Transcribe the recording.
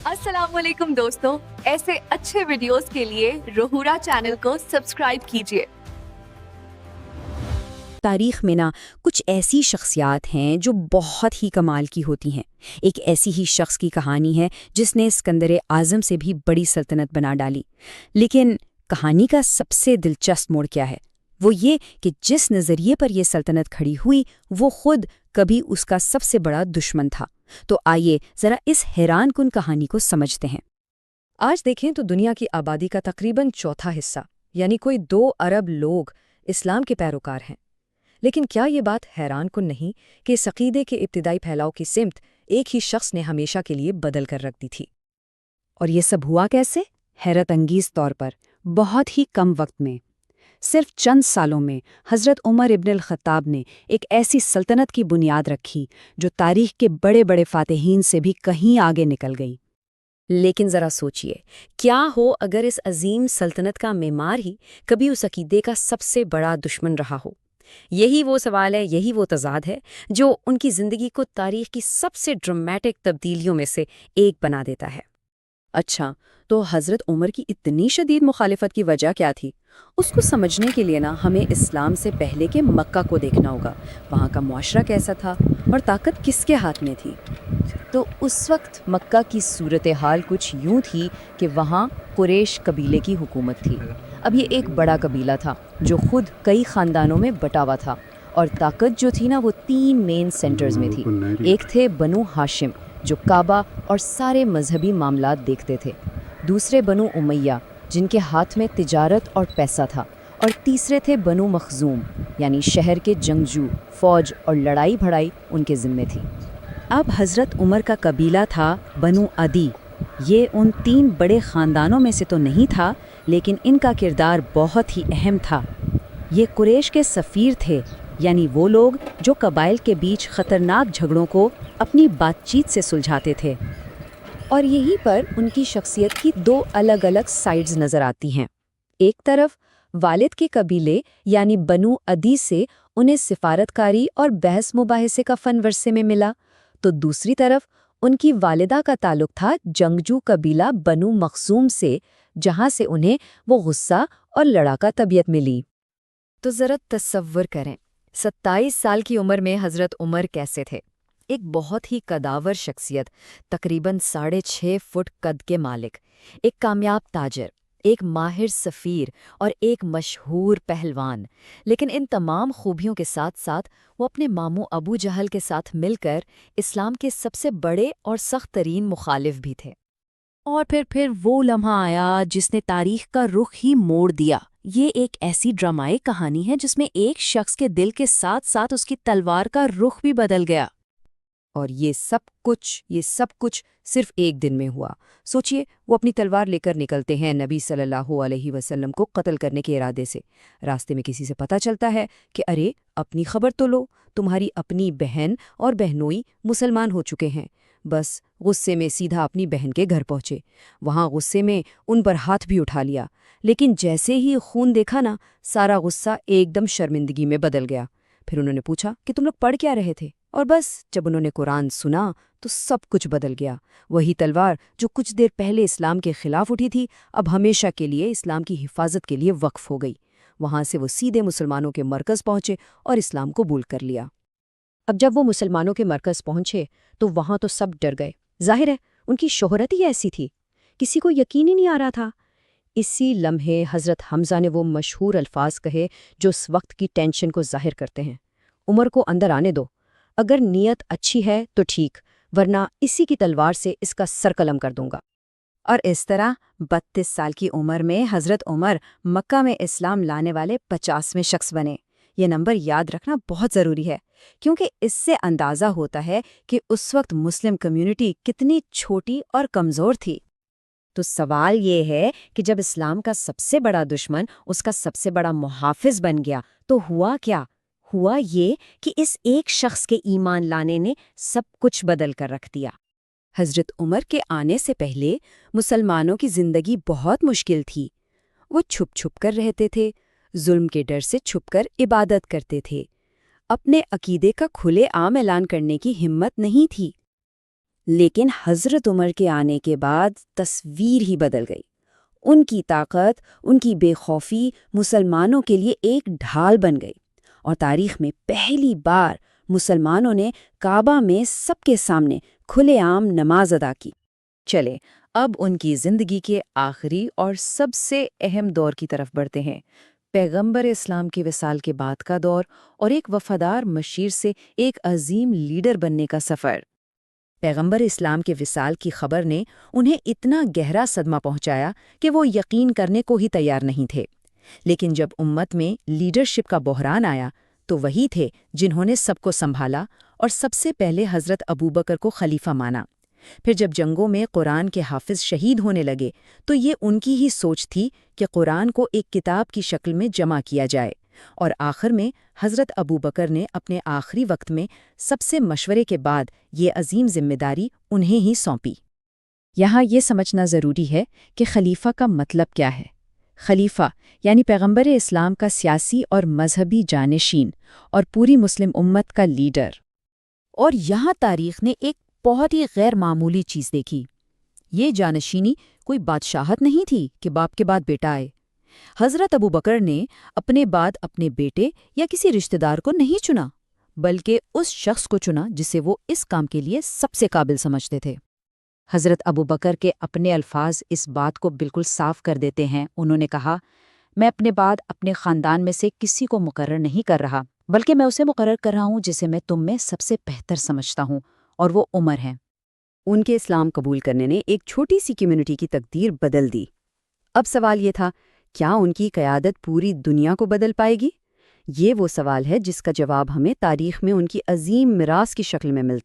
अस्सलाम वालेकुम दोस्तों, ऐसे अच्छे वीडियोस के लिए रोहूरा चैनल को सब्सक्राइब कीजिए। तारीख में ना कुछ ऐसी शख्सियात हैं जो बहुत ही कमाल की होती हैं। एक ऐसी ही शख्स की कहानी है जिसने सिकंदर आज़म से भी बड़ी सल्तनत बना डाली। लेकिन कहानी का सबसे दिलचस्प मोड़ क्या है? वो ये कि जिस नज़रिए पर यह सल्तनत खड़ी हुई वो खुद कभी उसका सबसे बड़ा दुश्मन था। तो आइए ज़रा इस हैरान कुन कहानी को समझते हैं। आज देखें तो दुनिया की आबादी का तकरीबन चौथा हिस्सा यानी कोई 2 अरब लोग इस्लाम के पैरोकार हैं। लेकिन क्या ये बात हैरान कुन नहीं कि इस अकीदे के इब्तिदाई फैलाव की सिमत एक ही शख्स ने हमेशा के लिए बदल कर रख दी थी। और ये सब हुआ कैसे? हैरत अंगीज तौर पर बहुत ही कम वक्त में, सिर्फ चंद सालों में हज़रत उमर इब्न अल-ख़त्ताब ने एक ऐसी सल्तनत की बुनियाद रखी जो तारीख के बड़े बड़े फ़ातिहीन से भी कहीं आगे निकल गई। लेकिन ज़रा सोचिए, क्या हो अगर इस अजीम सल्तनत का मेमार ही कभी उस अकीदे का सबसे बड़ा दुश्मन रहा हो? यही वो सवाल है, यही वो तज़ाद है जो उनकी ज़िंदगी को तारीख की सबसे ड्रामेटिक तब्दीलियों में से एक बना देता है। अच्छा, तो हज़रत उमर की इतनी शदीद मुखालिफत की वजह क्या थी? उसको समझने के लिए ना हमें इस्लाम से पहले के मक्का को देखना होगा। वहाँ का मुआशरा कैसा था और ताकत किसके हाथ में थी? तो उस वक्त मक्का की सूरत हाल कुछ यूँ थी कि वहाँ कुरैश कबीले की हुकूमत थी। अब ये एक बड़ा कबीला था जो खुद कई ख़ानदानों में बटा हुआ था, और ताकत जो थी ना वो 3 मेन सेंटर्स में थी। एक थे बनु हाशिम जो काबा और सारे मजहबी मामलात देखते थे, दूसरे बनु उमैया जिनके हाथ में तिजारत और पैसा था, और तीसरे थे बनु मखजूम यानी शहर के जंगजू, फौज और लड़ाई भड़ाई उनके ज़िम्मे थी। अब हज़रत उमर का कबीला था बनु अदी। ये उन 3 बड़े ख़ानदानों में से तो नहीं था, लेकिन इनका किरदार बहुत ही अहम था। ये कुरैश के सफ़ीर थे, यानी वो लोग जो कबाइल के बीच ख़तरनाक झगड़ों को अपनी बातचीत से सुलझाते थे। और यहीं पर उनकी शख्सियत की 2 अलग अलग साइड्स नज़र आती हैं। एक तरफ वालिद के कबीले यानी बनु अदी से उन्हें सिफारतकारी और बहस मुबाहिसे का फ़न वरसे में मिला, तो दूसरी तरफ उनकी वालिदा का ताल्लुक था जंगजू कबीला बनु मखसूम से, जहाँ से उन्हें वो गुस्सा और लड़ाका तबीयत मिली। तो ज़रा तसव्वुर करें, 27 साल की उम्र में हज़रत उमर कैसे थे? एक बहुत ही कदावर शख्सियत, तकरीबन 6.5 फुट कद के मालिक, एक कामयाब ताजर, एक माहिर सफ़ीर और एक मशहूर पहलवान। लेकिन इन तमाम खूबियों के साथ साथ वो अपने मामू अबू जहल के साथ मिलकर इस्लाम के सबसे बड़े और सख्त तरीन मुखालिफ भी थे। और फिर वो लम्हा आया जिसने तारीख का रुख ही मोड़ दिया। ये एक ऐसी ड्रामाई कहानी है जिसमें एक शख्स के दिल के साथ साथ उसकी तलवार का रुख भी बदल गया। और ये सब कुछ सिर्फ एक दिन में हुआ। सोचिए, वो अपनी तलवार लेकर निकलते हैं नबी सल्लल्लाहु अलैहि वसल्लम को कत्ल करने के इरादे से। रास्ते में किसी से पता चलता है कि अरे अपनी खबर तो लो, तुम्हारी अपनी बहन और बहनोई मुसलमान हो चुके हैं। बस गुस्से में सीधा अपनी बहन के घर पहुंचे। वहां गुस्से में उन पर हाथ भी उठा लिया, लेकिन जैसे ही खून देखा ना, सारा गुस्सा एकदम शर्मिंदगी में बदल गया। फिर उन्होंने पूछा कि तुम लोग पढ़ क्या रहे थे? और बस जब उन्होंने कुरान सुना तो सब कुछ बदल गया। वही तलवार जो कुछ देर पहले इस्लाम के खिलाफ उठी थी, अब हमेशा के लिए इस्लाम की हिफाजत के लिए वक्फ हो गई। वहां से वो सीधे मुसलमानों के मरकज़ पहुंचे और इस्लाम कबूल कर लिया। अब जब वो मुसलमानों के मरकज़ पहुंचे तो वहां तो सब डर गए। जाहिर है, उनकी शोहरत ही ऐसी थी, किसी को यकीन ही नहीं आ रहा था। इसी लम्हे हज़रत हमज़ा ने वो मशहूर अल्फाज कहे जो उस वक्त की टेंशन को जाहिर करते हैं, उमर को अंदर आने दो, अगर नीयत अच्छी है तो ठीक, वरना इसी की तलवार से इसका सर कलम कर दूंगा। और इस तरह 32 साल की उम्र में हज़रत उमर मक्का में इस्लाम लाने वाले 50वें शख्स बने। ये नंबर याद रखना बहुत ज़रूरी है, क्योंकि इससे अंदाज़ा होता है कि उस वक्त मुस्लिम कम्युनिटी कितनी छोटी और कमज़ोर थी। तो सवाल ये है कि जब इस्लाम का सबसे बड़ा दुश्मन उसका सबसे बड़ा मुहाफिज बन गया तो हुआ क्या? हुआ ये कि इस एक शख्स के ईमान लाने ने सब कुछ बदल कर रख दिया। हज़रत उमर के आने से पहले मुसलमानों की ज़िंदगी बहुत मुश्किल थी। वो छुप छुप कर रहते थे, जुल्म के डर से छुपकर इबादत करते थे, अपने अकीदे का खुले आम ऐलान करने की हिम्मत नहीं थी। لیکن حضرت عمر کے آنے کے بعد تصویر ہی بدل گئی۔ ان کی طاقت، ان کی بے خوفی مسلمانوں کے لیے ایک ڈھال بن گئی، اور تاریخ میں پہلی بار مسلمانوں نے کعبہ میں سب کے سامنے کھلے عام نماز ادا کی۔ چلے اب ان کی زندگی کے آخری اور سب سے اہم دور کی طرف بڑھتے ہیں، پیغمبر اسلام کے وصال کے بعد کا دور اور ایک وفادار مشیر سے ایک عظیم لیڈر بننے کا سفر۔ پیغمبر اسلام کے وصال کی خبر نے انہیں اتنا گہرا صدمہ پہنچایا کہ وہ یقین کرنے کو ہی تیار نہیں تھے، لیکن جب امت میں لیڈرشپ کا بحران آیا تو وہی تھے جنہوں نے سب کو سنبھالا اور سب سے پہلے حضرت ابوبکر کو خلیفہ مانا۔ پھر جب جنگوں میں قرآن کے حافظ شہید ہونے لگے تو یہ ان کی ہی سوچ تھی کہ قرآن کو ایک کتاب کی شکل میں جمع کیا جائے، اور آخر میں حضرت ابوبکر نے اپنے آخری وقت میں سب سے مشورے کے بعد یہ عظیم ذمہ داری انہیں ہی سونپی۔ یہاں یہ سمجھنا ضروری ہے کہ خلیفہ کا مطلب کیا ہے۔ خلیفہ یعنی پیغمبر اسلام کا سیاسی اور مذہبی جانشین اور پوری مسلم امت کا لیڈر۔ اور یہاں تاریخ نے ایک بہت ہی غیر معمولی چیز دیکھی۔ یہ جانشینی کوئی بادشاہت نہیں تھی کہ باپ کے بعد بیٹا آئے۔ حضرت ابوبکر نے اپنے بعد اپنے بیٹے یا کسی رشتہ دار کو نہیں چنا، بلکہ اس شخص کو چنا جسے وہ اس کام کے لیے سب سے قابل سمجھتے تھے۔ حضرت ابوبکر کے اپنے الفاظ اس بات کو بالکل صاف کر دیتے ہیں۔ انہوں نے کہا، میں اپنے بعد اپنے خاندان میں سے کسی کو مقرر نہیں کر رہا، بلکہ میں اسے مقرر کر رہا ہوں جسے میں تم میں سب سے بہتر سمجھتا ہوں، اور وہ عمر ہیں۔ ان کے اسلام قبول کرنے نے ایک چھوٹی سی کمیونٹی کی تقدیر بدل دی۔ اب سوال یہ تھا، کیا ان کی قیادت پوری دنیا کو بدل پائے گی؟ یہ وہ سوال ہے جس کا جواب ہمیں تاریخ میں ان کی عظیم میراث کی شکل میں ملتا ہے۔